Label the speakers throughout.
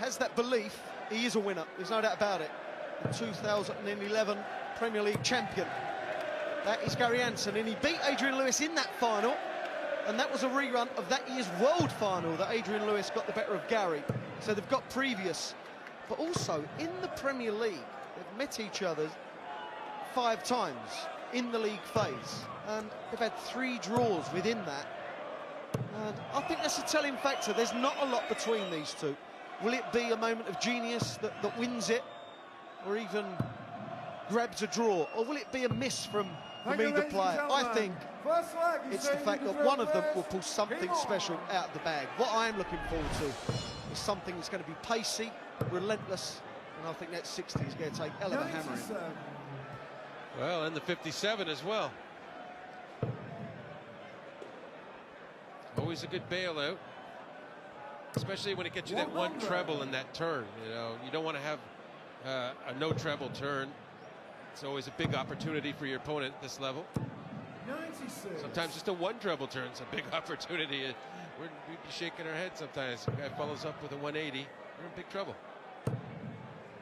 Speaker 1: has that belief, he is a winner. There's no doubt about it. The 2011 Premier League champion. That is Gary Anderson, and he beat Adrian Lewis in that final, and that was a rerun of that year's World Final that Adrian Lewis got the better of Gary. So they've got previous, but also in the Premier League, they've met each other 5 times in the league phase, and they've had 3 draws within that. And I think that's a telling factor. There's not a lot between these two. Will it be a moment of genius that wins it, or even grabs a draw, or will it be a miss from either player? I think it's the fact that one of them will pull something special out of the bag. What I am looking forward to is something that's going to be pacey, relentless, and I think that 60 is going to take hell of a hammering.
Speaker 2: Well, and the 57 as well. Always a good bailout, especially when it gets you that one treble in that turn. You know, you don't want to have a no treble turn. It's always a big opportunity for your opponent at this level.
Speaker 3: 96.
Speaker 2: Sometimes just a one treble turn is a big opportunity. We'd be shaking our head sometimes. The guy follows up with a 180. You're in big trouble.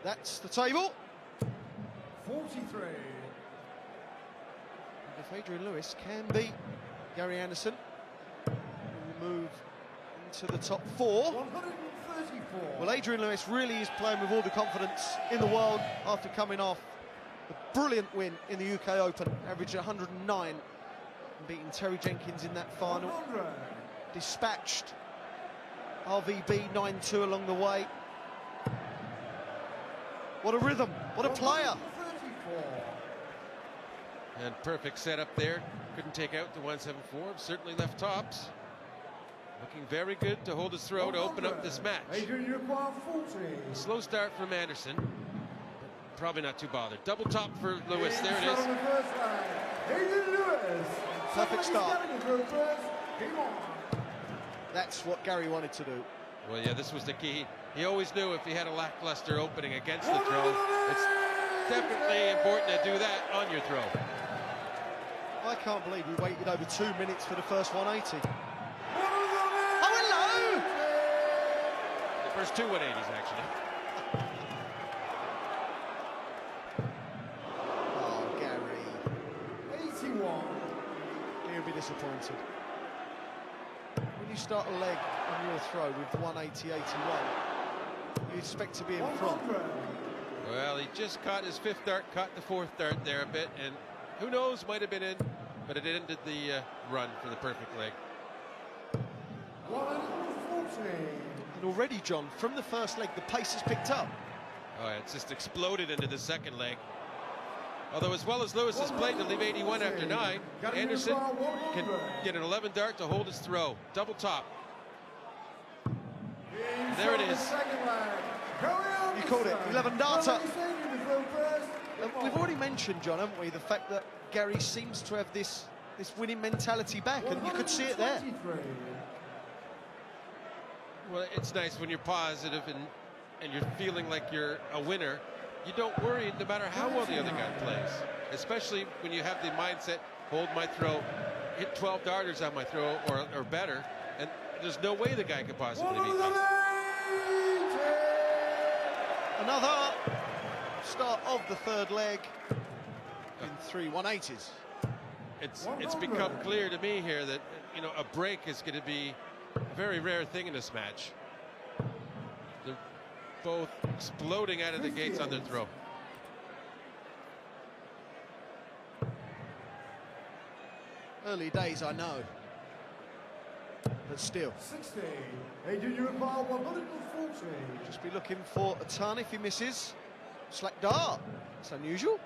Speaker 1: That's the table.
Speaker 3: 43.
Speaker 1: If Adrian Lewis can beat Gary Anderson, we move into the top 4.
Speaker 3: 134.
Speaker 1: Well, Adrian Lewis really is playing with all the confidence in the world after coming off a brilliant win in the UK Open, averaged 109, and beating Terry Jenkins in that final.
Speaker 3: 100.
Speaker 1: Dispatched RVB 9-2 along the way. What a rhythm, what a player.
Speaker 3: 134.
Speaker 2: And perfect setup there. Couldn't take out the 174. Certainly left tops. Looking very good to hold his throw to open up this match.
Speaker 3: Adrian, you require 40.
Speaker 2: A slow start from Anderson. Probably not too bothered. Double top for Lewis. There it is.
Speaker 3: On the first line. Adrian Lewis.
Speaker 1: Perfect start.
Speaker 3: Come on.
Speaker 1: That's what Gary wanted to do.
Speaker 2: Well, yeah, this was the key. He always knew if he had a lackluster opening against the throw, it's definitely important to do that on your throw.
Speaker 1: I can't believe we waited over 2 minutes for the first 180.
Speaker 3: Oh,
Speaker 1: hello!
Speaker 2: The first 2 180s, actually.
Speaker 1: Oh, Gary.
Speaker 3: 81.
Speaker 1: He'll be disappointed. When you start a leg on your throw with 180-81, you expect to be in front.
Speaker 3: 100.
Speaker 2: Well, he just caught his 5th dart, caught the 4th dart there a bit, and who knows, might have been in, but it ended the run for the perfect leg.
Speaker 3: 140.
Speaker 1: And already, John, from the first leg, the pace has picked up.
Speaker 2: Oh, it's just exploded into the second leg. Although as well as Lewis has played to leave 81 after 9, Anderson can get an 11 dart to hold his throw. Double top. There it is.
Speaker 1: You called it, 11 darter. We've already mentioned, John, haven't we, the fact that Gary seems to have this winning mentality back, and you could see it there.
Speaker 2: Well, it's nice when you're positive and you're feeling like you're a winner. You don't worry no matter how well the other guy plays, especially when you have the mindset, hold my throw, hit 12 darters on my throw or better, and there's no way the guy could possibly beat me.
Speaker 1: Another start of the third leg in 3 180s.
Speaker 2: It's become clear to me here that, you know, a break is going to be a very rare thing in this match. They're both exploding out of the gates on their throw.
Speaker 1: Early days, I know, but still.
Speaker 3: 60. Adrian, you require 140.
Speaker 1: Just be looking for a ton if he misses. Slack dart. It's unusual.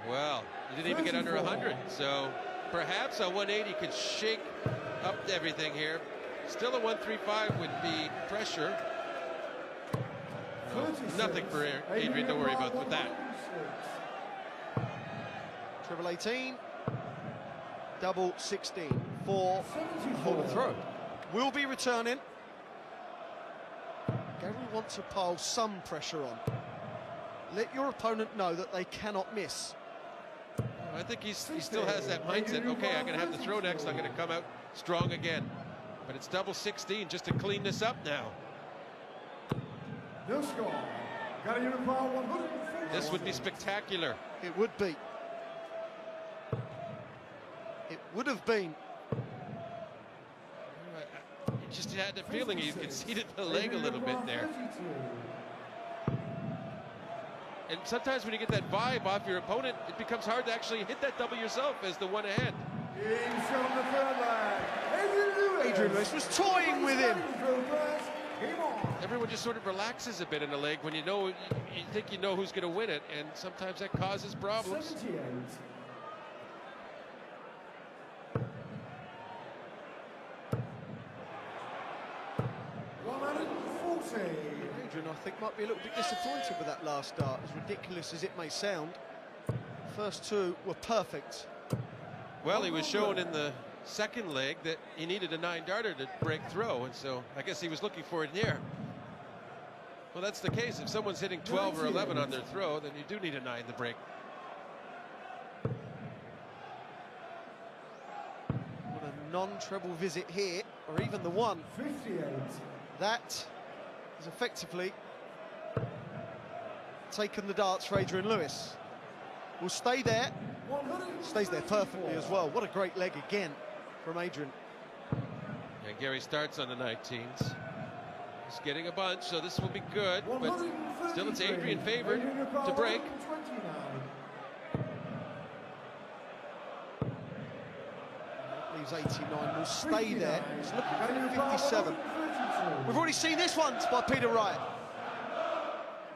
Speaker 2: Well, he didn't even get under 100, so perhaps a 180 could shake up everything here. Still a 135 would be pressure. No, nothing for Adrian to worry about with that.
Speaker 1: Treble 18, double 16 for hold and throw. Will be returning. Gary wants to pile some pressure on. Let your opponent know that they cannot miss.
Speaker 2: I think he still has that mindset. Okay, I'm going to have the throw next. I'm going to come out strong again. But it's double 16 just to clean this up now.
Speaker 3: The score. Got a unit power 140.
Speaker 2: This would be spectacular.
Speaker 1: It would be. It would have been.
Speaker 2: You just had the feeling you conceded the leg a little bit there. And sometimes when you get that vibe off your opponent, it becomes hard to actually hit that double yourself as the one ahead.
Speaker 3: He's shown the third leg.
Speaker 1: Adrian Lewis was toying with him.
Speaker 2: Everyone just sort of relaxes a bit in the leg when you think you know who's going to win it, and sometimes that causes problems.
Speaker 3: 78.
Speaker 1: Adrian, I think, might be a little bit disappointed with that last start, as ridiculous as it may sound. First two were perfect.
Speaker 2: Well, he was shown in the second leg that he needed a 9-darter to break throw, and so I guess he was looking for it here. Well, that's the case. If someone's hitting 12 or 11 on their throw, then you do need a 9 to break.
Speaker 1: What a non-treble visit here, or even the one.
Speaker 3: 58.
Speaker 1: That is effectively taken the darts for Adrian Lewis. Will stay there. Stays there perfectly as well. What a great leg again from Adrian.
Speaker 2: And Gary starts on the 19s. He's getting a bunch, so this will be good, but still it's Adrian favored to break.
Speaker 1: Leaves 89, will stay there. He's looking for 57. We've already seen this once by Peter Wright.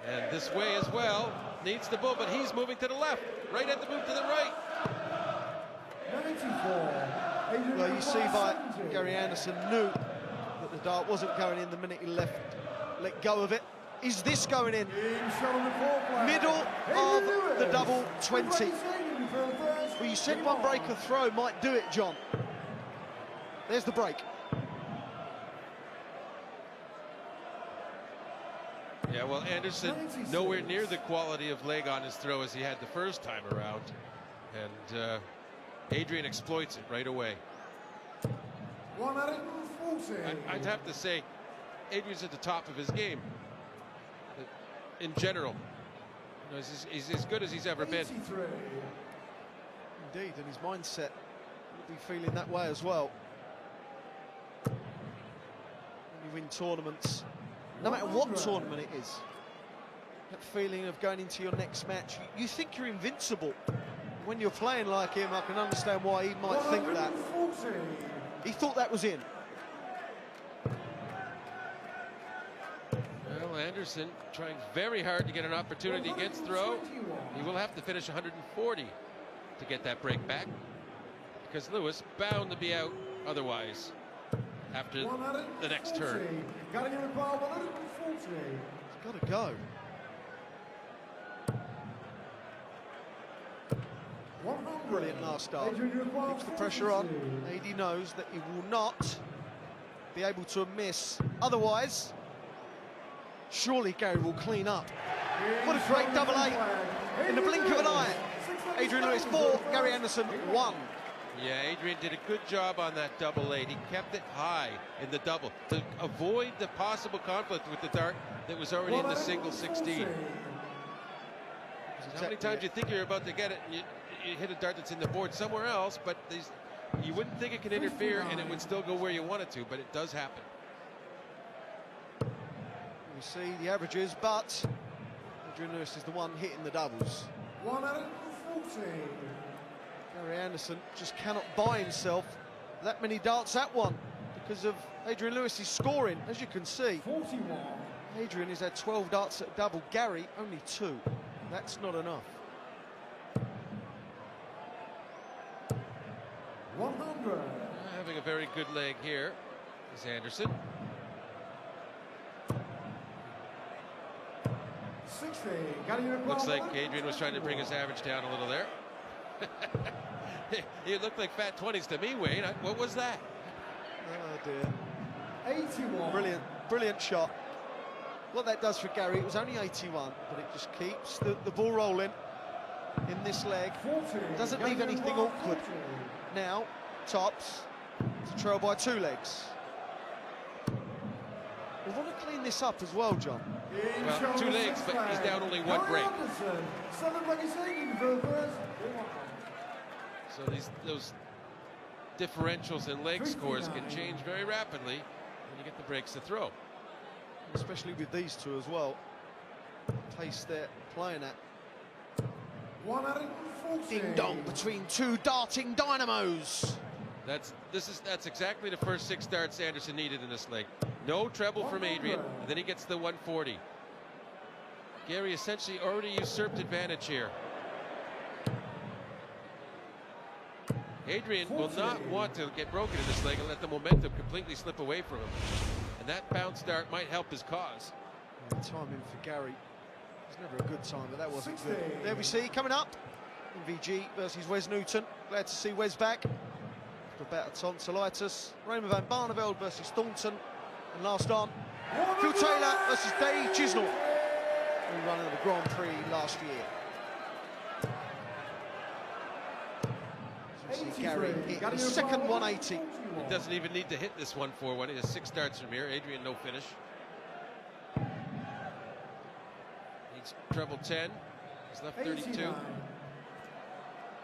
Speaker 2: And this way as well, needs the bull, but he's moving to the left. Right at the move to the right.
Speaker 3: 94.
Speaker 1: Well, you see by Gary Anderson knew that the dart wasn't going in the minute he let go of it. Is this going in? Middle of the double 20. Well, you said one breaker throw might do it, John. There's the break.
Speaker 2: Yeah, well, Anderson nowhere near the quality of leg on his throw as he had the first time around. And Adrian exploits it right away. I'd have to say Adrian's at the top of his game in general. You know, he's as good as he's ever been.
Speaker 1: Indeed, and his mindset will be feeling that way as well. When you win tournaments, no matter what tournament it is, that feeling of going into your next match, you think you're invincible. When you're playing like him, I can understand why he might think that. He thought that was in.
Speaker 2: Well, Anderson trying very hard to get an opportunity against throw. He will have to finish 140 to get that break back, because Lewis bound to be out otherwise after the next turn.
Speaker 1: He's got to go. Brilliant last start. Keeps the pressure on. AD knows that he will not be able to miss. Otherwise, surely Gary will clean up. What a great double eight. In the blink of an eye. Adrian Lewis 4, Gary Anderson 1.
Speaker 2: Yeah, Adrian did a good job on that double eight. He kept it high in the double to avoid the possible conflict with the dart that was already in the single 16. How many times you think you're about to get it and you hit a dart that's in the board somewhere else, but you wouldn't think it can interfere and it would still go where you want it to, but it does happen.
Speaker 1: We see the averages, but Adrian Lewis is the one hitting the doubles.
Speaker 3: 140.
Speaker 1: Gary Anderson just cannot buy himself that many darts at one because of Adrian Lewis's scoring. As you can see,
Speaker 3: 41.
Speaker 1: Adrian has had 12 darts at double. Gary only 2. That's not enough.
Speaker 3: 100.
Speaker 2: Having a very good leg here is Anderson.
Speaker 3: 60.
Speaker 2: Looks like Adrian was trying to bring his average down a little there. It looked like fat 20s to me, Wayne. What was that?
Speaker 1: Oh dear.
Speaker 3: 81.
Speaker 1: Brilliant shot. What that does for Gary, it was only 81, but it just keeps the ball rolling in this leg.
Speaker 3: 40.
Speaker 1: Doesn't leave anything awkward. Now, tops to trail by 2 legs. We want to clean this up as well, John.
Speaker 2: Well, 2 legs, but he's down only 1 break. So those differentials in leg scores can change very rapidly when you get the breaks to throw.
Speaker 1: Especially with these two as well. Pace they're playing at.
Speaker 3: 140.
Speaker 1: Ding dong between two darting dynamos.
Speaker 2: That's exactly the first 6 darts Anderson needed in this leg. No treble from Adrian, and then he gets the 140. Gary essentially already usurped advantage here. Adrian will not want to get broken in this leg and let the momentum completely slip away from him. And that bounce dart might help his cause.
Speaker 1: Yeah, timing for Gary. It's never a good time, but that wasn't good. There we see, coming up, MVG versus Wes Newton. Glad to see Wes back. For a better tonsillitis. Raymond van Barneveld versus Thornton. And last on, Phil Taylor versus Dave Chisnell, who won the Grand Prix last year. As we see Gary hit his second 180.
Speaker 2: He doesn't even need to hit this 141. He has 6 darts from here. Adrian, no finish. Needs treble 10. He's left 32.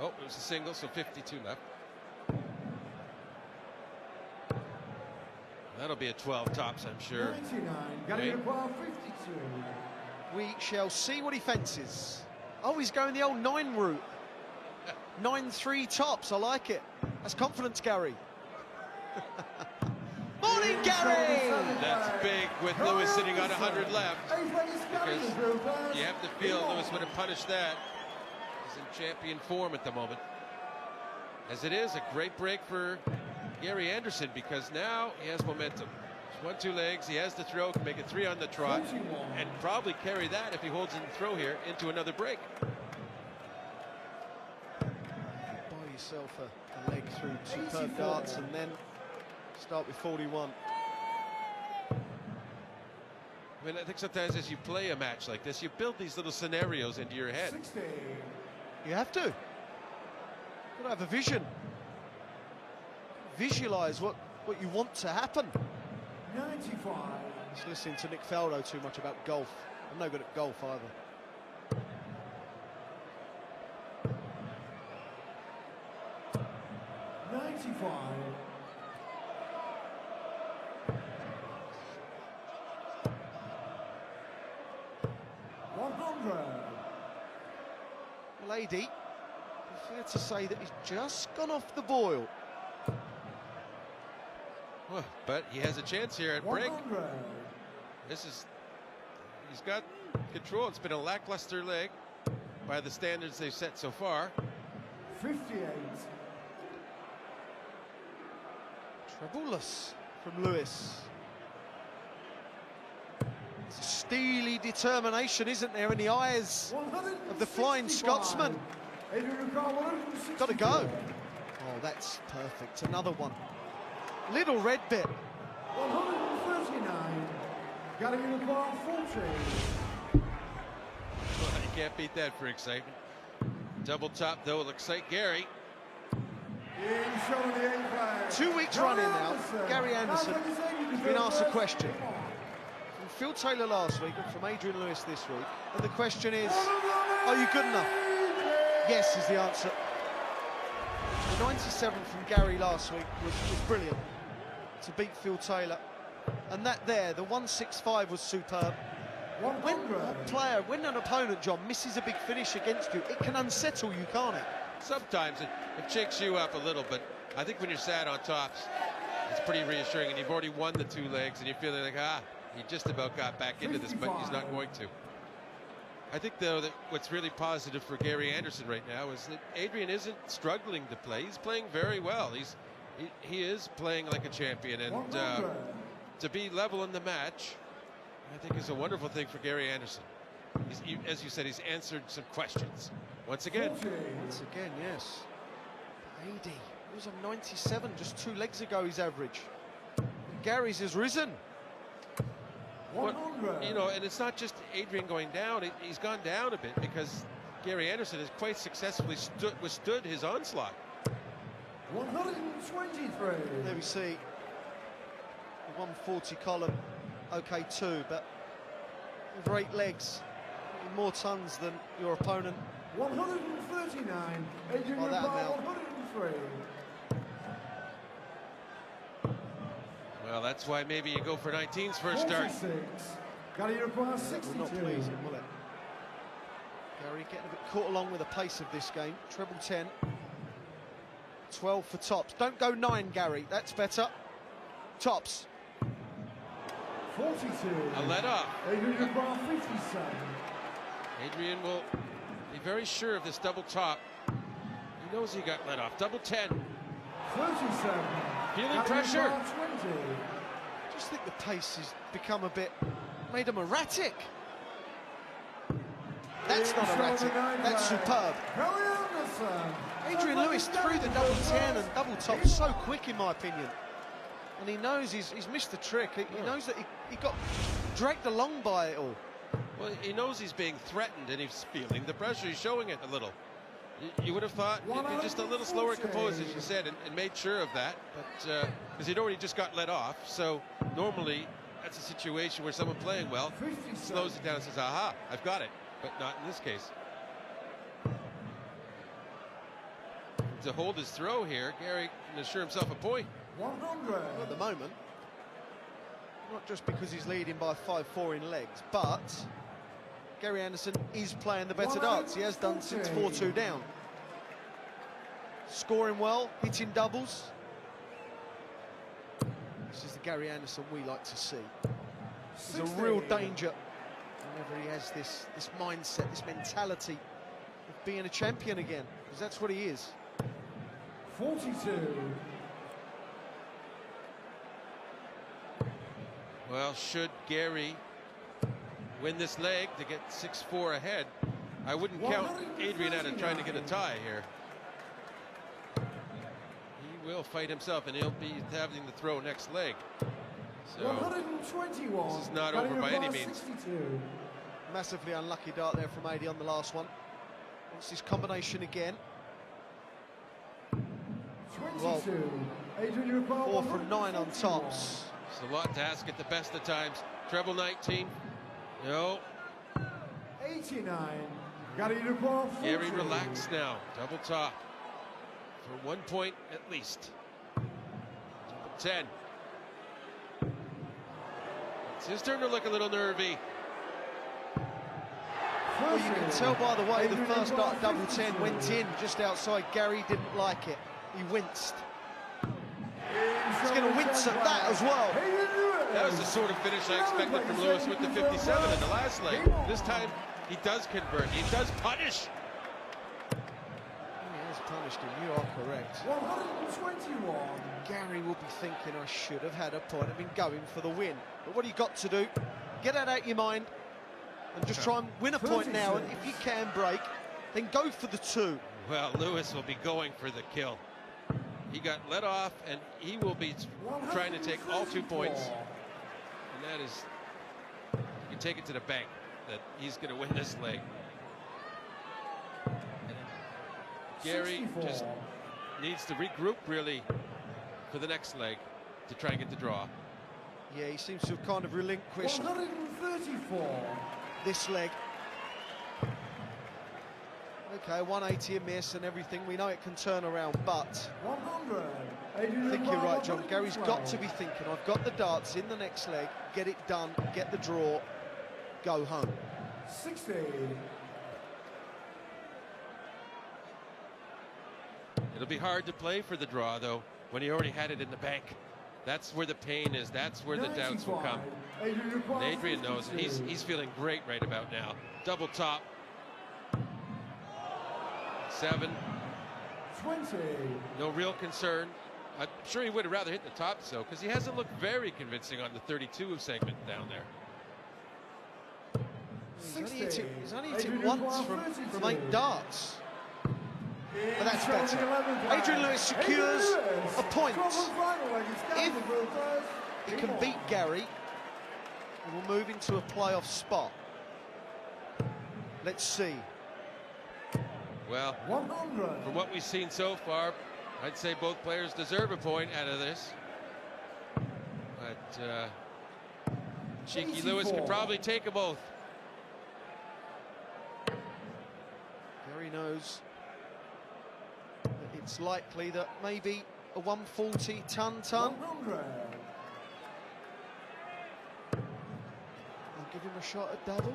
Speaker 2: Oh, it was a single, so 52 left. That'll be a 12 tops, I'm sure.
Speaker 3: 99.
Speaker 1: We shall see what he fences. Oh, he's going the old 9 route. 9-3 tops, I like it. That's confidence, Gary. Morning, Gary!
Speaker 2: That's big with Lewis sitting on 100 left. Because you have to feel Lewis would have punished that. He's in champion form at the moment. As it is, a great break for Gary Anderson, because now he has momentum. 1-2 legs, he has the throw, can make it 3 on the trot, and probably carry that if he holds in the throw here into another break.
Speaker 1: Buy yourself a leg through superb darts and then start with 41.
Speaker 2: I mean, I think sometimes as you play a match like this, you build these little scenarios into your head.
Speaker 3: 60.
Speaker 1: You have to. You've got to have a vision. Visualise what you want to happen.
Speaker 3: 95.
Speaker 1: Just listening to Nick Faldo too much about golf. I'm no good at golf either. Lady, fair to say that he's just gone off the boil.
Speaker 2: Well, but he has a chance here at break.
Speaker 3: 100.
Speaker 2: He's got control. It's been a lackluster leg by the standards they've set so far.
Speaker 3: 58.
Speaker 1: Trebleless from Lewis. It's a steely determination, isn't there, in the eyes of the Flying Scotsman. Got to go. Oh, that's perfect. Another one. Little red bit.
Speaker 3: 139. Got to get a bar 40.
Speaker 2: Well, you can't beat that for excitement. Double top, though, will excite Gary.
Speaker 1: 2 weeks running now, Gary Anderson has been asked a question from Phil Taylor last week and from Adrian Lewis this week. And the question is, are you good enough? Yes is the answer. The 97 from Gary last week was brilliant to beat Phil Taylor. And that there, the 165 was superb. When an opponent, John, misses a big finish against you, it can unsettle you, can't it?
Speaker 2: Sometimes it shakes you up a little, but I think when you're sat on tops, it's pretty reassuring, and you've already won the 2 legs, and you're feeling like, he just about got back into this, but he's not going to. I think, though, that what's really positive for Gary Anderson right now is that Adrian isn't struggling to play. He's playing very well. He is playing like a champion, and to be level in the match, I think is a wonderful thing for Gary Anderson. As you said, he's answered some questions. Once again.
Speaker 1: Once again, yes. 80. He was on 97 just 2 legs ago, his average. Gary's has risen.
Speaker 2: Well, you know, and it's not just Adrian going down. He's gone down a bit because Gary Anderson has quite successfully withstood his onslaught.
Speaker 3: 123.
Speaker 1: There we see the 140 column okay too, but over 8 legs, more tons than your opponent.
Speaker 3: 139. Adrian
Speaker 1: By that
Speaker 3: Lewis,
Speaker 1: amount.
Speaker 3: 103.
Speaker 2: Well, that's why maybe you go for 19s first start.
Speaker 3: 46. Gary requires
Speaker 1: That will
Speaker 3: 62.
Speaker 1: not please him, will it? Gary getting a bit caught along with the pace of this game. Treble 10. 12 for tops. Don't go 9, Gary. That's better. Tops.
Speaker 3: 42.
Speaker 2: A let off.
Speaker 3: Adrian requires 57.
Speaker 2: Adrian will be very sure of this double top. He knows he got let off. Double 10.
Speaker 3: 37.
Speaker 2: Feeling
Speaker 3: Gary
Speaker 2: pressure.
Speaker 3: requires 20.
Speaker 1: I just think the pace has become a bit, made him erratic. That's not erratic, that's superb.
Speaker 3: Gary Anderson.
Speaker 1: Adrian Lewis threw the double 10 and double top so quick, in my opinion. And he knows he's missed the trick. He knows that he got dragged along by it all.
Speaker 2: Well, he knows he's being threatened and he's feeling the pressure. He's showing it a little. You would have thought he'd be just a little slower composed, as you said, and made sure of that. But because he'd already just got let off, so normally that's a situation where someone playing well slows it down and says, "Aha, I've got it." But not in this case. To hold his throw here, Gary can assure himself a point.
Speaker 3: 100.
Speaker 1: At the moment, not just because he's leading by 5-4 in legs, but Gary Anderson is playing the better darts. He has done since 4-2 down. Scoring well, hitting doubles. This is the Gary Anderson we like to see. He's a real danger whenever he has this mindset, this mentality of being a champion again, because that's what he is.
Speaker 3: 42.
Speaker 2: Well, should Gary win this leg to get 6-4 ahead, I wouldn't count Adrian out of trying to get a tie here. He will fight himself, and he'll be having the throw next leg. So
Speaker 3: 121.
Speaker 2: this is not over by any means.
Speaker 3: 62.
Speaker 1: Massively unlucky dart there from AD on the last one. Wants this combination again.
Speaker 3: 22. Adrian
Speaker 1: 4 from 9 on tops.
Speaker 2: It's a lot to ask at the best of times. Treble 19. No.
Speaker 3: 89. Gary Dupont.
Speaker 2: Gary relax now. Double top. For 1 point at least. Double 10. It's his turn to look a little nervy.
Speaker 1: Well, you can tell by the way the first dart double 10 went in just outside. Gary didn't like it. He winced. He's going to wince at that as well.
Speaker 2: That was the sort of finish I expected from Lewis with the 57 in the last leg. This time he does convert. He does punish.
Speaker 1: He has punished him. You are correct.
Speaker 3: 121.
Speaker 1: Gary will be thinking, I should have had a point. I've been going for the win. But what you got to do, get that out of your mind and just try and win a point now. And if you can break, then go for the 2.
Speaker 2: Well, Lewis will be going for the kill. He got let off, and he will be trying to take all 2 points. And that is, you can take it to the bank that he's going to win this leg. Gary
Speaker 3: 64.
Speaker 2: just needs to regroup really for the next leg to try and get the draw.
Speaker 1: Yeah, he seems to have kind of relinquished
Speaker 3: 134.
Speaker 1: this leg. Okay, 180 a miss and everything. We know it can turn around, but
Speaker 3: 100.
Speaker 1: I think you're right, John. Gary's got to be thinking, I've got the darts in the next leg, get it done, get the draw, go home.
Speaker 3: 60.
Speaker 2: It'll be hard to play for the draw, though, when he already had it in the bank. That's where the pain is. That's where the doubts will come. And Adrian knows, and he's feeling great right about now. Double top. 7.
Speaker 3: 20.
Speaker 2: No real concern. I'm sure he would have rather hit the top, so, because he hasn't looked very convincing on the 32 segment down there.
Speaker 1: He's only hit it once from 8 darts. But that's better. Adrian Lewis secures a point. If he can beat Gary, he will move into a playoff spot. Let's see.
Speaker 2: Well,
Speaker 3: 100.
Speaker 2: from what we've seen so far, I'd say both players deserve a point out of this. But Cheeky Lewis could probably take them both.
Speaker 1: Gary knows that it's likely that maybe a 140 ton.
Speaker 3: 100.
Speaker 1: They'll give him a shot at double.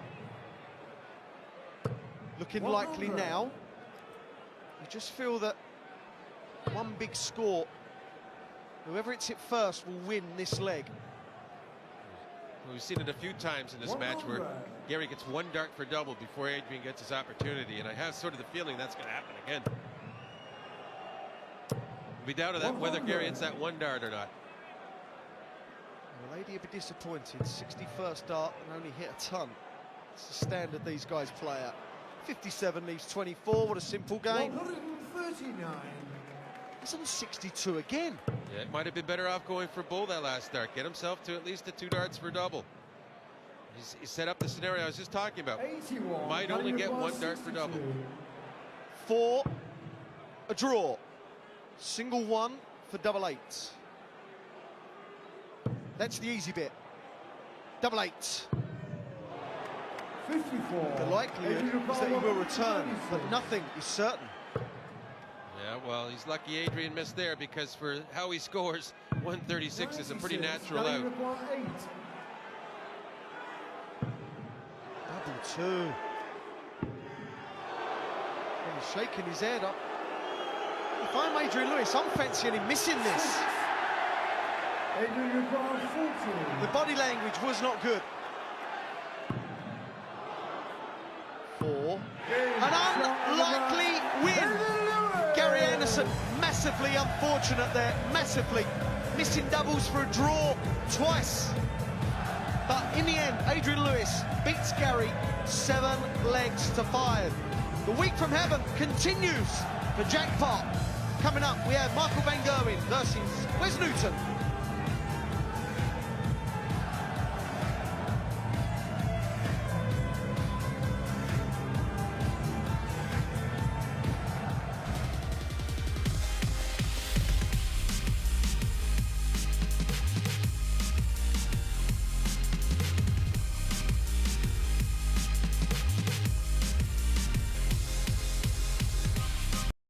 Speaker 1: Looking likely now. You just feel that one big score, whoever hits it first will win this leg.
Speaker 2: We've seen it a few times in this match where Gary gets one dart for double before Adrian gets his opportunity, and I have sort of the feeling that's going to happen again. We'll be down to that whether Gary hits that one dart or not.
Speaker 1: The lady would be disappointed. 61st dart and only hit a ton. It's the standard these guys play at. 57 leaves 24. What a simple game.
Speaker 3: 139.
Speaker 1: He's on 62 again.
Speaker 2: Yeah, it might have been better off going for bull that last dart. Get himself to at least the 2 darts for double. He set up the scenario I was just talking about.
Speaker 3: 81.
Speaker 2: Might only get 1 dart for double.
Speaker 1: 4, a draw. Single 1 for double 8s. That's the easy bit. Double 8.
Speaker 3: 54.
Speaker 1: The likelihood is that he will return, but nothing is certain.
Speaker 2: Yeah, well, he's lucky Adrian missed there, because for how he scores, 136 is a pretty natural out.
Speaker 1: Double 2. And he's shaking his head up. If I'm Adrian Lewis, I'm fancying him missing this.
Speaker 3: Adrian requires 40.
Speaker 1: The body language was not good. 4. An unlikely win. Gary Anderson, massively unfortunate there, massively. Missing doubles for a draw twice. But in the end, Adrian Lewis beats Gary 7 legs to 5. The week from heaven continues for Jackpot. Coming up, we have Michael Van Gerwen versus Wes Newton.